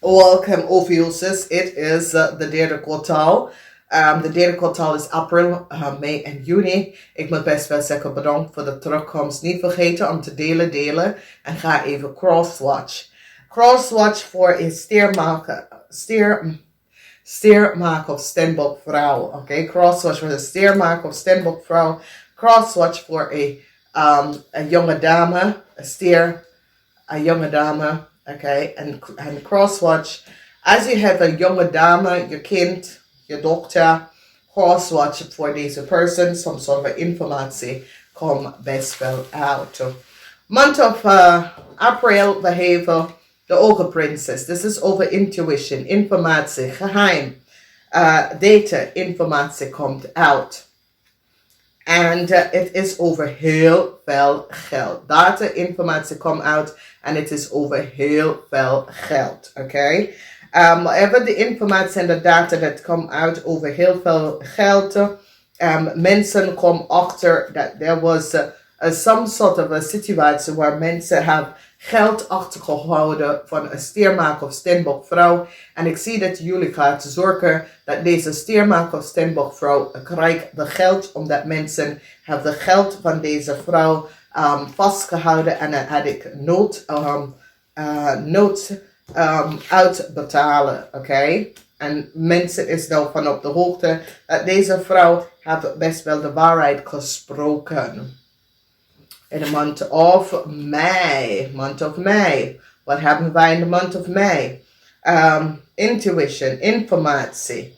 Welcome, Ophiuchus. It is de derde kwartaal. De derde kwartaal is april, mei en juni. Ik moet best wel zeggen bedankt voor de terugkomst. Niet vergeten om te delen. En ga even crosswatch. Crosswatch voor een steermaker of stenbok vrouw. Oké, crosswatch voor een steermaker of stenbok vrouw. Crosswatch voor een jonge dame. Een jonge dame. Okay, and crosswatch. As you have a jonge dame, your kind, your dochter, crosswatch voor deze person. Some sort of informatie komt best wel out. Month of April, we hebben de Ogen Princess. This is over intuition, informatie, geheim. Data, informatie komt out. And it is over heel veel geld. Data, informatie komt out. And it is over heel veel geld. Okay? Whatever the informatie en de data that come out over heel veel geld. Mensen komen achter that there was some sort of a situatie waar mensen hebben geld achtergehouden van een steermaker of stenbok vrouw. En ik zie dat jullie gaan zorgen dat deze steermaker of stenbok vrouw krijgt de geld, omdat mensen hebben de geld van deze vrouw vastgehouden en dan had ik nood uitbetalen. Oké? En mensen is nou van op de hoogte dat deze vrouw heeft best wel de waarheid gesproken. In the month of May. What hebben wij in the month of May? Intuition, informatie.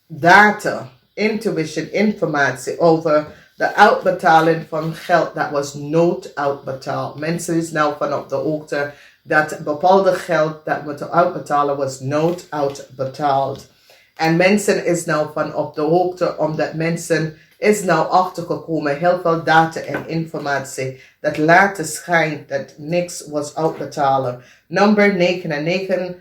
Data, intuition, informatie over de uitbetaling van geld dat was nooit uitbetaald. Mensen is nou van op de hoogte dat bepaalde geld dat moeten uitbetalen was nooit uitbetaald. En mensen is nou van op de hoogte omdat mensen is nou achtergekomen heel veel data en informatie dat later schijnt dat niks was uitbetalen. Nummer 99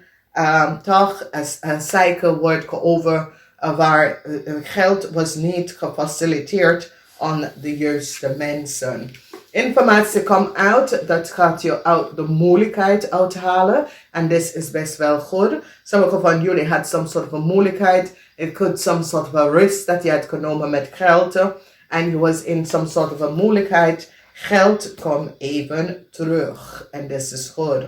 toch een cycle wordt over waar geld was niet gefaciliteerd aan de juiste mensen. Informatie komt uit, dat gaat je uit de moeilijkheid uithalen. En dit is best wel goed. Sommige van jullie had some sort of een moeilijkheid. It could some sort of a risk dat je had genomen met geld. And you was in some sort of a moeilijkheid. Geld komt even terug. En dit is goed.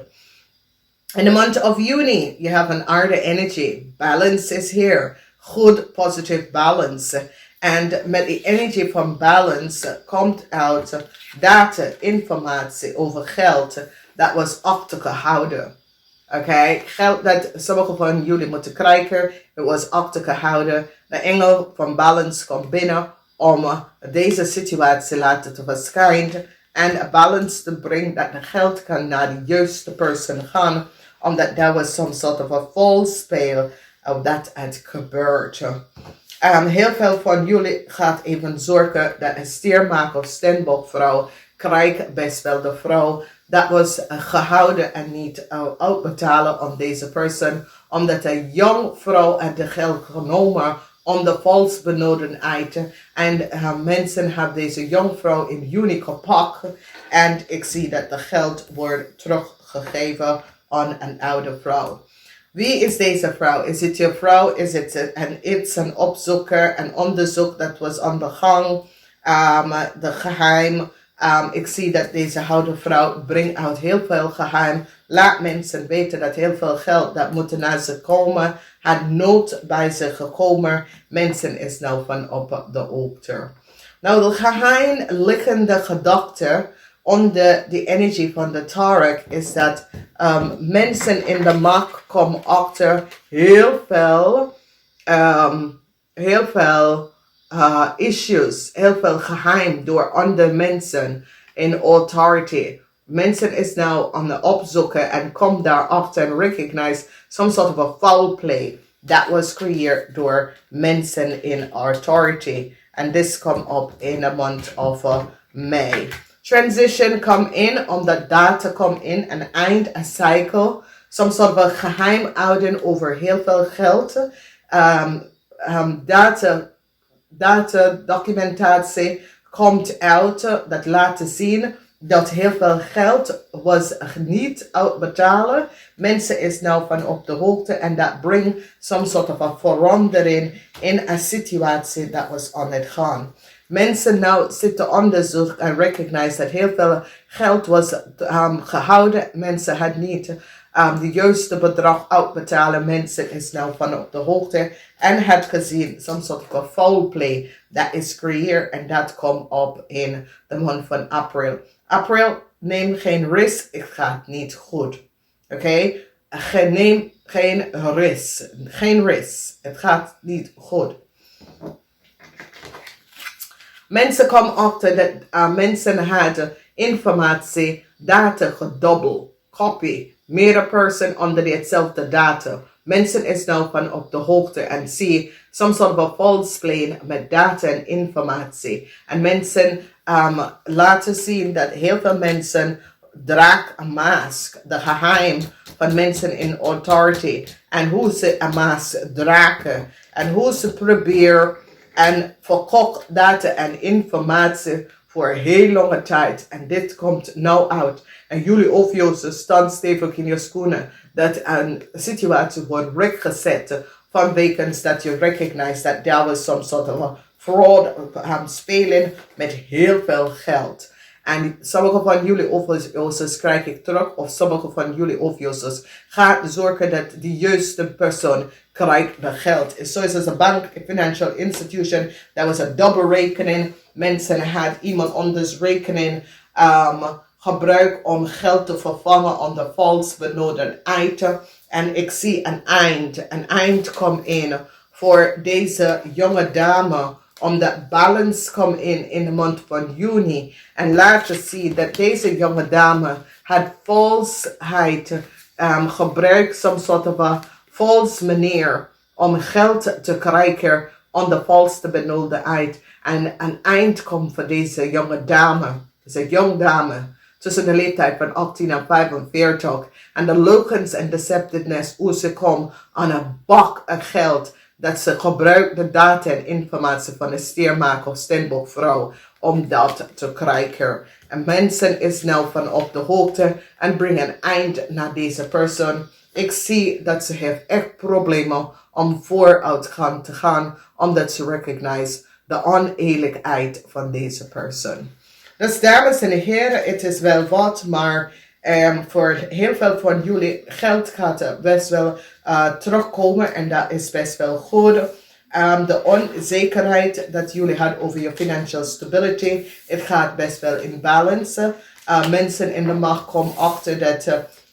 In the month of Juni, you have an aarde energy. Balance is here. Good positive balance. En met die energie van balance komt uit data, informatie over geld dat was achtergehouden. Oké, geld dat sommige van jullie moeten krijgen, het was achtergehouden. De engel van balance komt binnen om deze situatie laten te verschijnen en balance te brengen dat het geld kan naar de juiste persoon gaan, omdat there was some sort of a false spell of dat het gebeurt. Heel veel van jullie gaat even zorgen dat een steermaker of stenbokvrouw krijgt best wel de vrouw. Dat was gehouden en niet uitbetalen aan deze persoon. Omdat een jong vrouw had de geld genomen om de vals benodigdheid. En mensen hebben deze jong vrouw in juni gepakt. En ik zie dat de geld wordt teruggegeven aan een oude vrouw. Wie is deze vrouw? Is het je vrouw? Is het een opzoeker, een onderzoek dat was aan de gang? De geheim. Ik zie dat deze oude vrouw brengt uit heel veel geheim. Laat mensen weten dat heel veel geld dat moet naar ze komen. Had nood bij ze gekomen. Mensen is nou van op de hoogte. Nou, de geheim liggende gedachte onder de energie van de Tarot is dat mensen in de macht komen achter heel veel issues, heel veel geheim door andere mensen in authority. Mensen is nou aan het opzoeken en komt daarachter en recognize some sort of a foul play that was created door mensen in authority. And this come up in the month of May. Transition come in, omdat data come in, an eind, a cycle, some sort of a geheim houden over heel veel geld. Data, documentatie komt uit, dat laat zien dat heel veel geld was niet uitbetalen. Mensen is nou van op de hoogte en dat brengt some sort of a verandering in een situatie dat was aan het gaan. Mensen nou zitten onderzoek en recognize dat heel veel geld was gehouden. Mensen had niet de juiste bedrag uitbetalen. Mensen is nou van op de hoogte en had gezien some sort of a foul play dat is creëerd en dat komt op in de maand van april. April, neem geen risk, het gaat niet goed. Oké? Neem geen risk. Geen risk. Het gaat niet goed. Mensen komen achter dat mensen hadden informatie, data gedobbeld. Copy. Meerdere person onder hetzelfde data. Mensen is nou van op de hoogte en zie some sort of a false plane met data en informatie. En mensen laten zien dat heel veel mensen dragen een mask. De geheim van mensen in authority. En hoe ze een mask dragen. En hoe ze proberen en verkocht data en informatie voor een heel lange tijd. En dit komt nou uit. En jullie Ophiuchus staan stevig in je schoenen. Dat een situatie wordt rechtgezet vanwege dat je recognize dat there was some sort of a fraud spelen met heel veel geld. En sommige van jullie Ophiuchus krijg ik terug. Of sommige van jullie Ophiuchus gaat zorgen dat de juiste persoon krijgt de geld. Zoals een bank, een financial institution, dat was een double rekening. Mensen had iemand anders rekening gebruikt om geld te vervangen aan de vals benodigde item. En ik zie een eind komt in voor deze jonge dame. Omdat balance komt in de maand van juni. En laten zien dat deze jonge dame had valsheid gebruikt. Some sort of a false manier om geld te krijgen aan de valste benodigdheid. En een eind komt voor deze jonge dame. Het is een jonge dame. Tussen de leeftijd van 18 en 45. En de leugens en deceptiveness hoe ze komt aan een bak geld. Dat ze gebruikt de data en informatie van de steermaker of steenbokvrouw om dat te krijgen. En mensen is nou van op de hoogte en brengen een eind naar deze persoon. Ik zie dat ze heeft echt problemen om vooruit te gaan, omdat ze recognize de oneerlijkheid van deze persoon. Dus dames en heren, het is wel wat, maar voor heel veel van jullie geld gaat best wel terugkomen en dat is best wel goed. De onzekerheid dat jullie hadden over je financial stability, het gaat best wel in balance. Mensen in de macht komen achter dat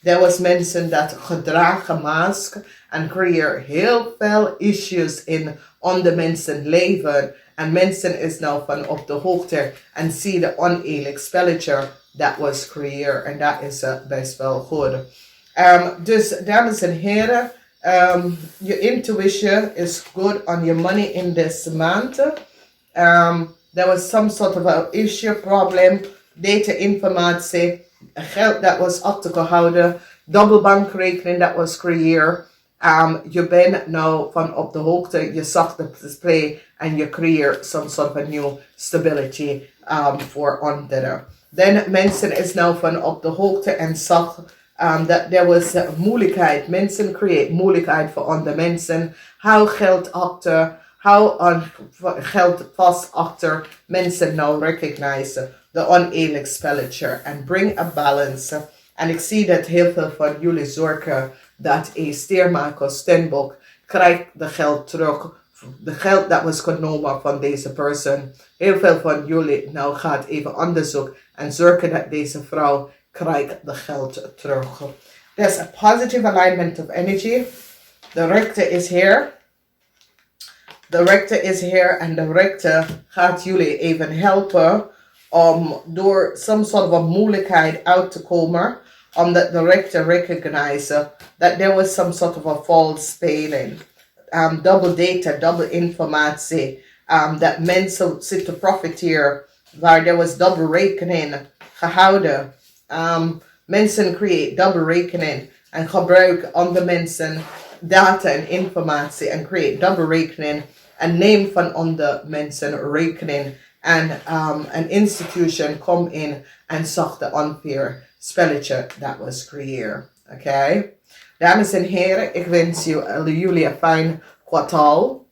er was mensen dat gedragen mask en creëer heel veel issues in onder mensen leven. En mensen is nou van op de hoogte en zie de oneerlijk spelletje dat was creëerd. En dat is best wel goed. Dus dames en heren, your intuition is good on your money in this month. There was some sort of a issue, problem, data informatie, geld dat was achtergehouden, double bankrekening dat was creëerd. Je bent nou van op de hoogte, je zag de display en je creëert some sort of a new stability voor anderen. Dan mensen is nou van op de hoogte en zag dat er was moeilijkheid. Mensen creëren moeilijkheid voor andere mensen. Hou geld achter, hou geld vast achter. Mensen nou recognize de oneerlijk spelletje en bring a balance. En ik zie dat heel veel van jullie zorgen dat een steermaker steenbok krijgt de geld terug. De geld dat was genomen van deze persoon. Heel veel van jullie nou gaat even onderzoek en zorgen dat deze vrouw krijgt de geld terug. There's a positive alignment of energy. The rector is here. De rector is here and de rector gaat jullie even helpen om door some sort of a moeilijkheid uit te komen. Omdat de rector recognize that there was some sort of a false spelling. Double data, double informatie. Dat mensen zitten profiteren. Waar er was double rekening gehouden. Mensen creëren double rekening. En gebruiken andere mensen data en informatie. En creëren double rekening. En neem van andere mensen rekening. en een institution kom in en zag de unfair spelletje dat was creëerd. Oké? Dames en heren, ik wens jullie een fijn kwartaal.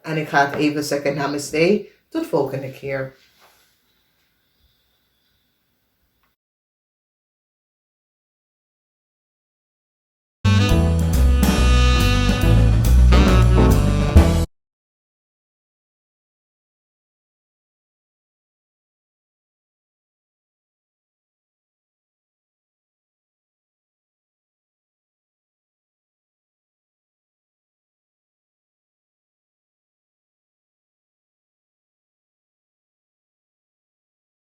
En ik ga het even zeggen namaste. Tot volgende keer.